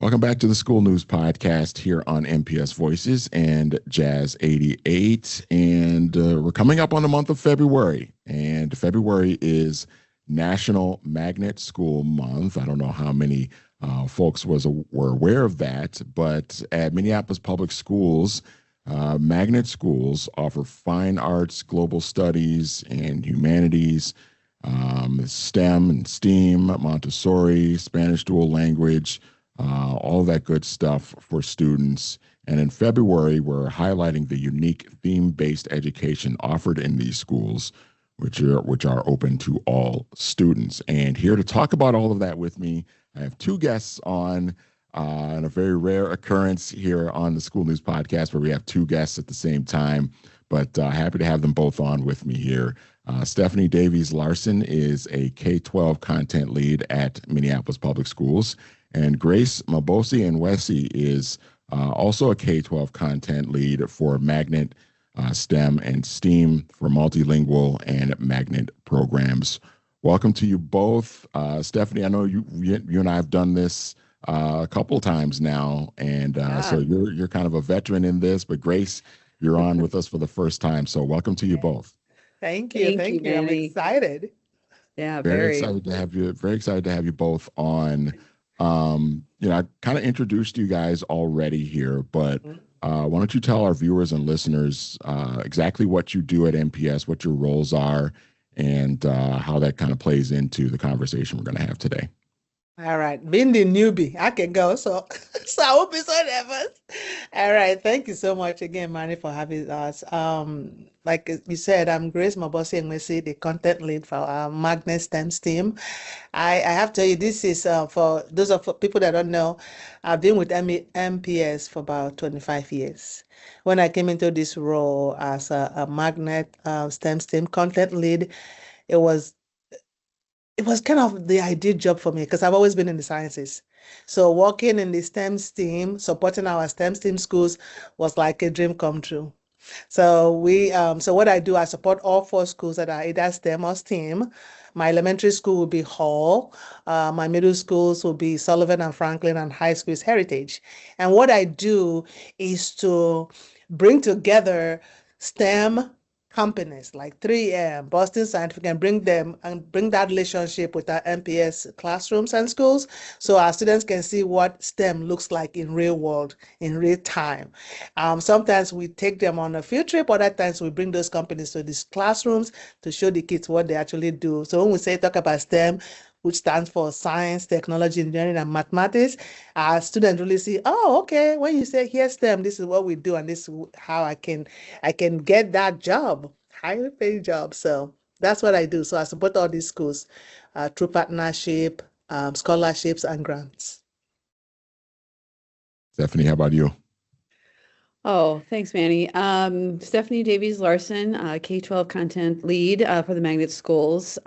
Welcome back to the School News Podcast here on MPS Voices and Jazz 88. And we're coming up on the month of February. And February is National Magnet School Month. I don't know how many folks were aware of that, but at Minneapolis Public Schools, magnet schools offer fine arts, global studies, and humanities, STEM and STEAM, Montessori, Spanish dual language, all that good stuff for students. And in February, we're highlighting the unique theme-based education offered in these schools, which are open to all students. And here to talk about all of that with me, I have two guests on, and a very rare occurrence here on the School News Podcast where we have two guests at the same time, but happy to have them both on with me here. Stephanie Davies Larson is a K-12 content lead at Minneapolis Public Schools, and Grace Mabosi and Wessie is also a K-12 content lead for Magnet, STEM, and STEAM for multilingual and Magnet programs. Welcome to you both. Stephanie, I know you and I have done this a couple of times now, and so you're kind of a veteran in this, but Grace, you're on with us for the first time, so welcome to you both. Thank you. Thank you. I'm excited. Yeah, very excited to have you. Very excited to have you both on. I kind of introduced you guys already here, but why don't you tell our viewers and listeners exactly what you do at MPS, what your roles are, and how that kind of plays into the conversation we're going to have today. All right. Being the newbie, I can go. So I won't be so nervous. All right. Thank you so much again, Manny, for having us. Like you said, I'm Grace Mabosi and Messi, the content lead for Magnet STEM team. I have to tell you, this is for those of people that don't know, I've been with MPS for about 25 years. When I came into this role as a Magnet STEM team content lead, it was kind of the ideal job for me because I've always been in the sciences. So working in the STEM team, supporting our STEM team schools was like a dream come true. So what I do, I support all 4 schools that are either STEM or STEAM. My elementary school will be Hall. My middle schools will be Sullivan and Franklin, and high school is Heritage. And what I do is to bring together STEM companies like 3M, Boston Scientific, and bring that relationship with our MPS classrooms and schools so our students can see what STEM looks like in real world, in real time. Sometimes we take them on a field trip, other times we bring those companies to these classrooms to show the kids what they actually do. So when we talk about STEM, which stands for science, technology, engineering, and mathematics, our students really see, oh, okay, when you say here STEM, this is what we do, and this is how I can get that job, highly paid job. So that's what I do. So I support all these schools through partnership, scholarships, and grants. Stephanie, how about you? Oh, thanks, Manny. Stephanie Davies Larson, K-12 content lead for the Magnet Schools.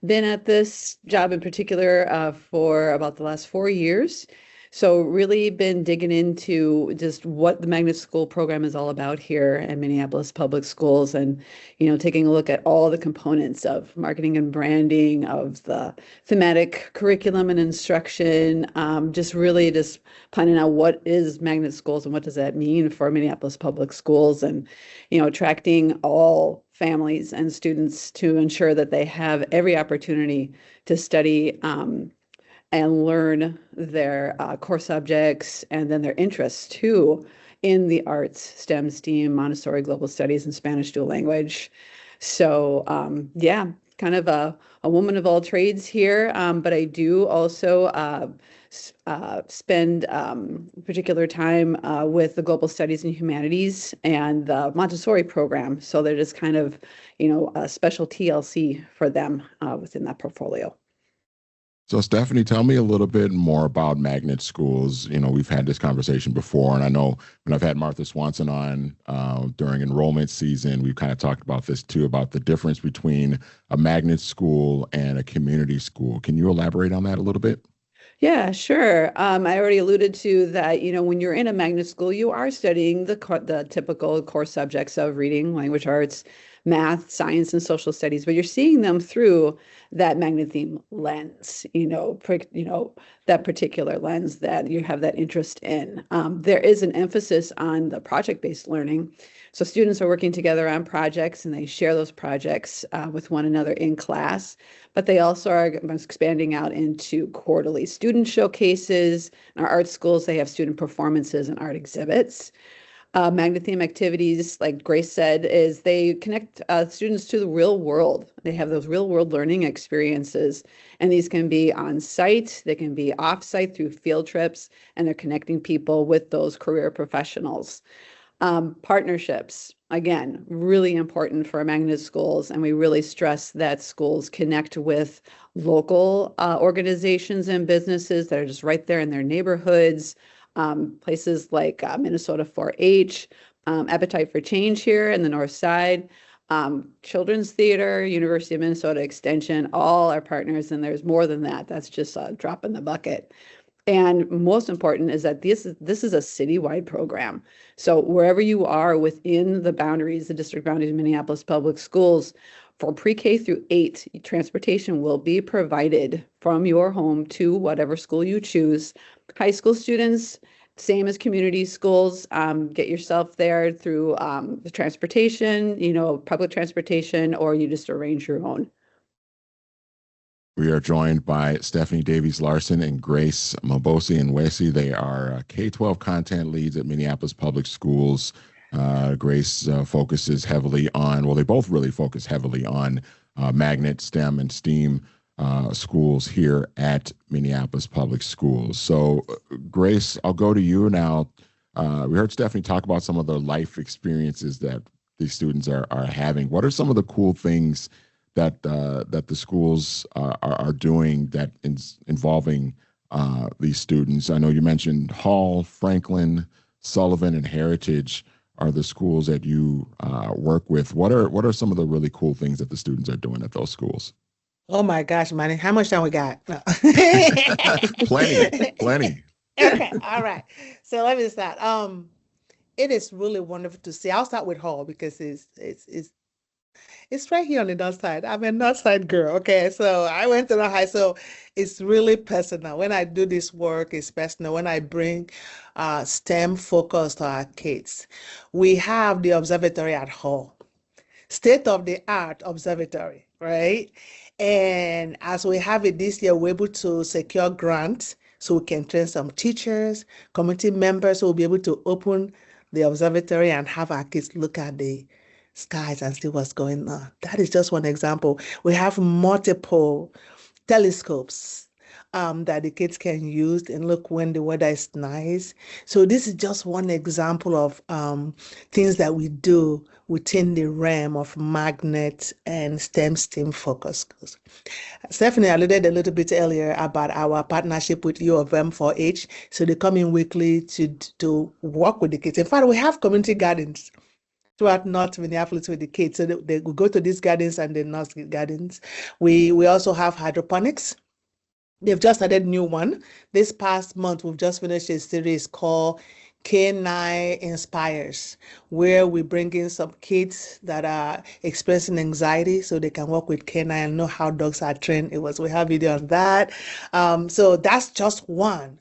Been at this job in particular for about the last 4 years. So really been digging into just what the Magnet School program is all about here at Minneapolis Public Schools, and, taking a look at all the components of marketing and branding, of the thematic curriculum and instruction, just finding out what is Magnet Schools and what does that mean for Minneapolis Public Schools, and, attracting all families and students to ensure that they have every opportunity to study and learn their core subjects and then their interests too in the arts, STEM, STEAM, Montessori, global studies, and Spanish dual language. So kind of a woman of all trades here, but I do also spend particular time with the global studies and humanities and the Montessori program. So they're just kind of, a special TLC for them within that portfolio. So Stephanie, tell me a little bit more about magnet schools. We've had this conversation before, and I know when I've had Martha Swanson on during enrollment season, we've kind of talked about this too, about the difference between a magnet school and a community school. Can you elaborate on that a little bit? Yeah, sure. I already alluded to that, when you're in a magnet school, you are studying the typical core subjects of reading, language arts, math, science, and social studies, but you're seeing them through that magnet theme lens, that particular lens that you have that interest in. There is an emphasis on the project-based learning. So students are working together on projects and they share those projects with one another in class, but they also are expanding out into quarterly student showcases. In our art schools, they have student performances and art exhibits. Magnet theme activities, like Grace said, is they connect students to the real world. They have those real world learning experiences, and these can be on site, they can be off site through field trips, and they're connecting people with those career professionals. Partnerships, again, really important for magnet schools, and we really stress that schools connect with local organizations and businesses that are just right there in their neighborhoods. Places like Minnesota 4-H, Appetite for Change here in the North Side, Children's Theater, University of Minnesota Extension, all are partners, and there's more than that. That's just a drop in the bucket. And most important is that this is a citywide program. So wherever you are within the boundaries, the district boundaries of Minneapolis Public Schools, for pre-K through 8, transportation will be provided from your home to whatever school you choose. High school students, same as community schools, get yourself there through the transportation, public transportation, or you just arrange your own. We are joined by Stephanie Davies Larson and Grace Mabosi and Wesi. They are K-12 content leads at Minneapolis Public Schools. Grace focuses heavily on, well, they both really focus heavily on magnet, STEM, and STEAM schools here at Minneapolis Public Schools. So, Grace, I'll go to you now. We heard Stephanie talk about some of the life experiences that these students are having. What are some of the cool things that the schools are doing that is involving these students? I know you mentioned Hall, Franklin, Sullivan, and Heritage are the schools that you work with. What are some of the really cool things that the students are doing at those schools? Oh my gosh, Manny, how much time we got? No. Plenty. Okay, all right. So let me start. It is really wonderful to see. I'll start with Hall because it's right here on the north side. I'm a north side girl. Okay, so I went to the high, so it's really personal. When I do this work, it's personal. When I bring STEM focus to our kids, we have the observatory at Hall, state of the art observatory, right? And as we have it this year, we're able to secure grants so we can train some teachers, community members who will be able to open the observatory and have our kids look at the skies and see what's going on. That is just one example. We have multiple telescopes that the kids can use and look when the weather is nice. So this is just one example of things that we do within the realm of magnet and STEM focus. Stephanie alluded a little bit earlier about our partnership with U of M 4-H. So they come in weekly to work with the kids. In fact, we have community gardens throughout North Minneapolis with the kids. So they will go to these gardens and the North gardens. We also have hydroponics. They've just added new one. This past month, we've just finished a series called K9 Inspires, where we bring in some kids that are experiencing anxiety so they can work with K9 and know how dogs are trained. We have video on that. So that's just one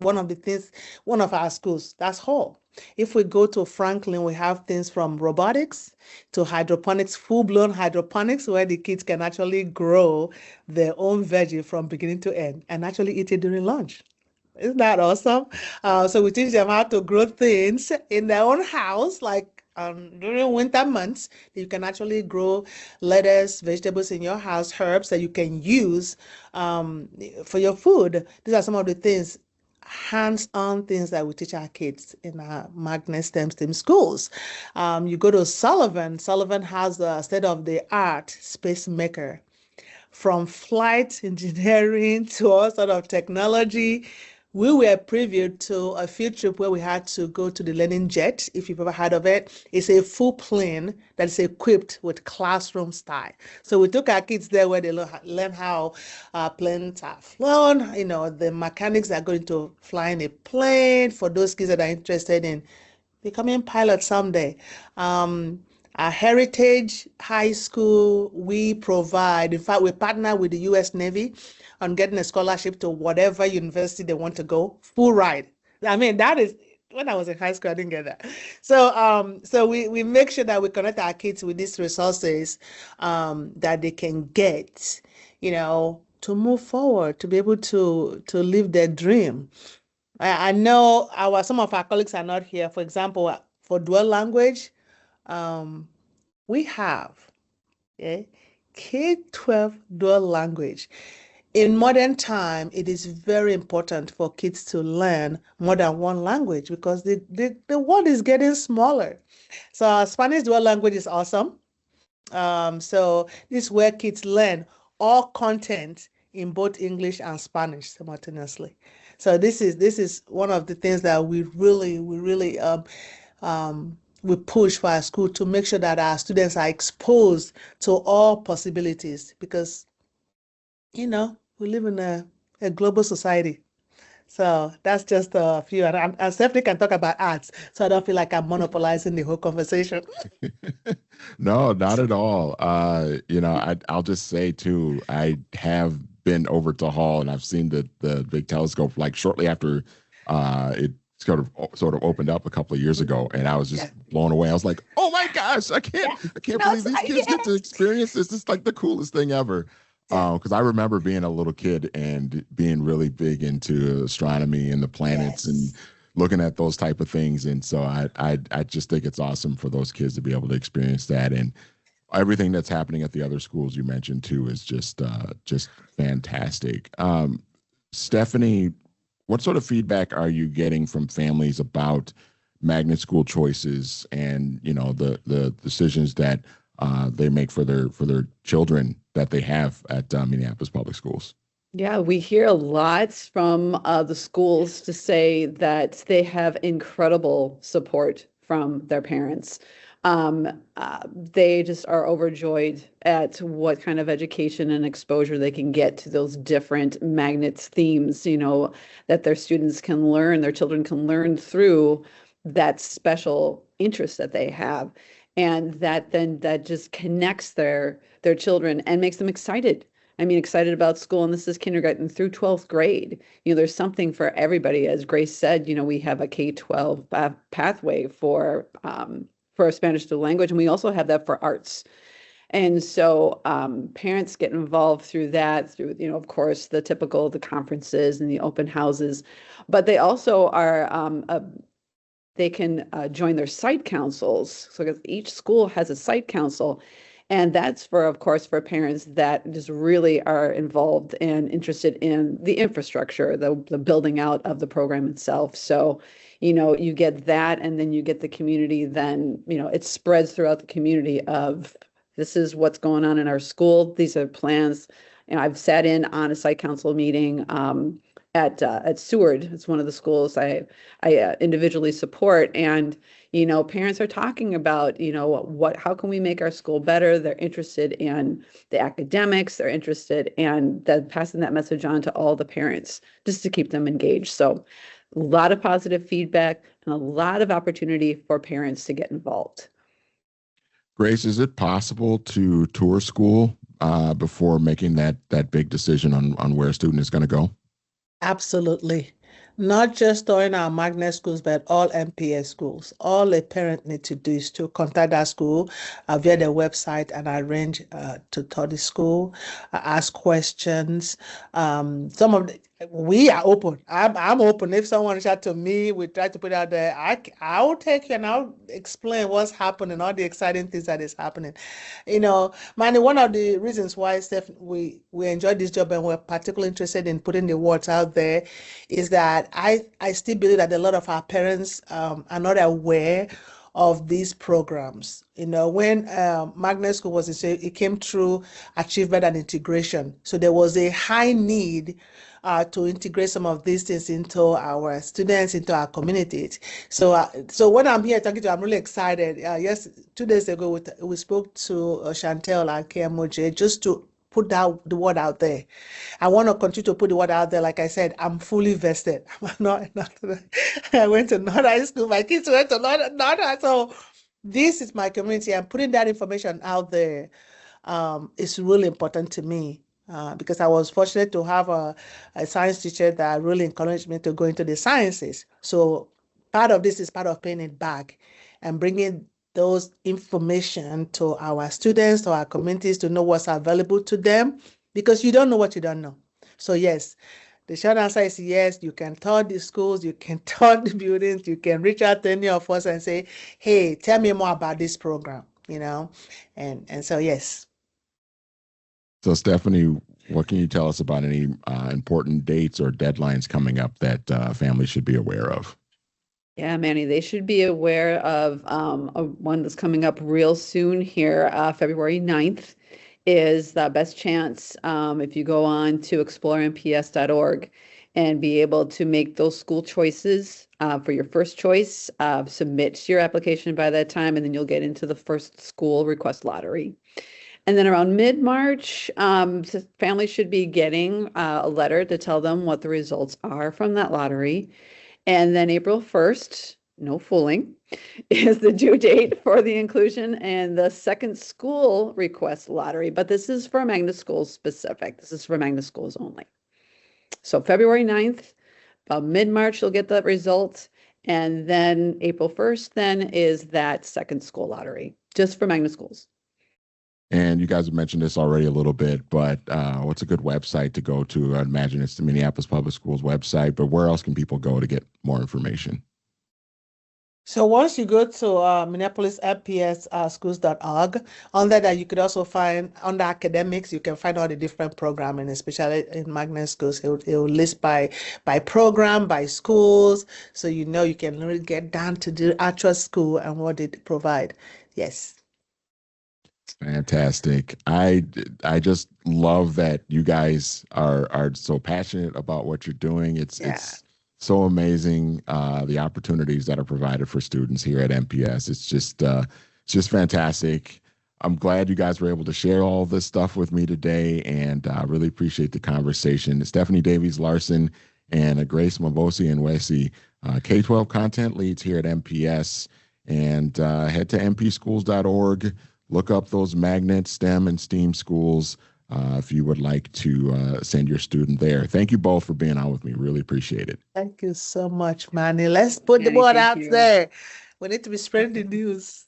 of the things, one of our schools. That's Hall. If we go to Franklin, we have things from robotics to hydroponics, full-blown hydroponics, where the kids can actually grow their own veggie from beginning to end and actually eat it during lunch. Isn't that awesome? So we teach them how to grow things in their own house, like during winter months. You can actually grow lettuce, vegetables in your house, herbs that you can use for your food. These are some of the things, hands-on things that we teach our kids in our magnet STEM schools. You go to Sullivan. Sullivan has a state-of-the-art space maker, from flight engineering to all sort of technology. We were previewed to a field trip where we had to go to the Learning Jet, if you've ever heard of it. It's a full plane that is equipped with classroom style. So we took our kids there where they learn how planes are flown, the mechanics are going to flying a plane for those kids that are interested in becoming pilots someday. Heritage High School, we provide, in fact, we partner with the U.S. Navy on getting a scholarship to whatever university they want to go, full ride. I mean, that is, when I was in high school, I didn't get that. So we make sure that we connect our kids with these resources that they can get, to move forward, to be able to live their dream. I know some of our colleagues are not here. For example, for dual language, we have K-12 dual language. In modern time, it is very important for kids to learn more than one language because the world is getting smaller. So Spanish dual language is awesome. So this is where kids learn all content in both English and Spanish simultaneously. So this is one of the things that we really we push for our school to make sure that our students are exposed to all possibilities because we live in a global society. So that's just a few. And Stephanie can talk about arts, so I don't feel like I'm monopolizing the whole conversation. No, not at all. I'll just say too, I have been over to Hall and I've seen the big telescope like shortly after it sort of opened up a couple of years ago, and I was just blown away. I was like, "Oh my gosh, I can't believe these kids get to experience this. It's like the coolest thing ever." Because I remember being a little kid and being really big into astronomy and the planets and looking at those type of things. And so I just think it's awesome for those kids to be able to experience that. And everything that's happening at the other schools you mentioned too is just fantastic. Stephanie, what sort of feedback are you getting from families about magnet school choices and the decisions that they make for their children that they have at Minneapolis Public Schools? Yeah, we hear a lot from the schools to say that they have incredible support from their parents. They just are overjoyed at what kind of education and exposure they can get to those different magnet themes, that their students can learn, their children can learn through that special interest that they have. And that just connects their children and makes them excited. I mean, excited about school, and this is kindergarten through 12th grade. There's something for everybody. As Grace said, we have a K-12 pathway for Spanish dual language, and we also have that for arts. And so parents get involved through that, through, of course, the conferences and the open houses, but they also are they can join their site councils. So each school has a site council, and that's of course, for parents that just really are involved and interested in the infrastructure, the building out of the program itself. So, you get that, and then you get the community. Then, it spreads throughout the community of this is what's going on in our school. These are plans. I've sat in on a site council meeting at Seward. It's one of the schools I individually support, and parents are talking about how can we make our school better. They're interested in the academics. They're interested in passing that message on to all the parents just to keep them engaged. So a lot of positive feedback and a lot of opportunity for parents to get involved. Grace, is it possible to tour school before making that big decision on where a student is going to go? Absolutely. Not just during our magnet schools, but all MPS schools. All a parent needs to do is to contact that school via their website and arrange to tour the school, ask questions. We are open. I'm open. If someone reaches out to me, we try to put it out there. I'll take you and I'll explain what's happening, all the exciting things that is happening. Manny, one of the reasons why we enjoy this job and we're particularly interested in putting the words out there is that I still believe that a lot of our parents are not aware of these programs. When magnet school was instituted, it came through achievement and integration. So there was a high need to integrate some of these things into our students, into our communities. So when I'm here talking to you, I'm really excited. Yes, 2 days ago, we spoke to Chantel and KMOJ just to put the word out there. I want to continue to put the word out there. Like I said, I'm fully vested. I went to North High School. My kids went to North High. So this is my community, and putting that information out there is really important to me. Because I was fortunate to have a science teacher that really encouraged me to go into the sciences. So part of this is part of paying it back and bringing those information to our students, to our communities, to know what's available to them, because you don't know what you don't know. So yes, the short answer is yes, you can tour the schools, you can tour the buildings, you can reach out to any of us and say, hey, tell me more about this program, and so yes. So, Stephanie, what can you tell us about any important dates or deadlines coming up that families should be aware of? Yeah, Manny, they should be aware of one that's coming up real soon here, February 9th is the best chance if you go on to exploremps.org and be able to make those school choices for your first choice. Submit your application by that time, and then you'll get into the first school request lottery. And then around mid-March, families should be getting a letter to tell them what the results are from that lottery. And then April 1st, no fooling, is the due date for the inclusion in the second school request lottery. But this is for magnet schools specific. This is for magnet schools only. So February 9th, about mid-March, you'll get the results. And then April 1st then is that second school lottery, just for magnet schools. And you guys have mentioned this already a little bit, but what's a good website to go to? I imagine it's the Minneapolis Public Schools website, but where else can people go to get more information? So once you go to Minneapolis MPS schools.org, under that you could also find, under academics, you can find all the different programming, especially in magnet schools. It will list by program, by schools, so you can really get down to the actual school and what they provide. Yes. Fantastic. I just love that you guys are so passionate about what you're doing. It's so amazing, the opportunities that are provided for students here at MPS. It's just fantastic. I'm glad you guys were able to share all this stuff with me today, and I really appreciate the conversation. Stephanie Davies Larson and Grace Mavosi and Wesi, K-12 content leads here at MPS, and head to mpschools.org. Look up those magnet, STEM, and STEAM schools if you would like to send your student there. Thank you both for being on with me. Really appreciate it. Thank you so much, Manny. Let's put the word out there. We need to be spreading the news.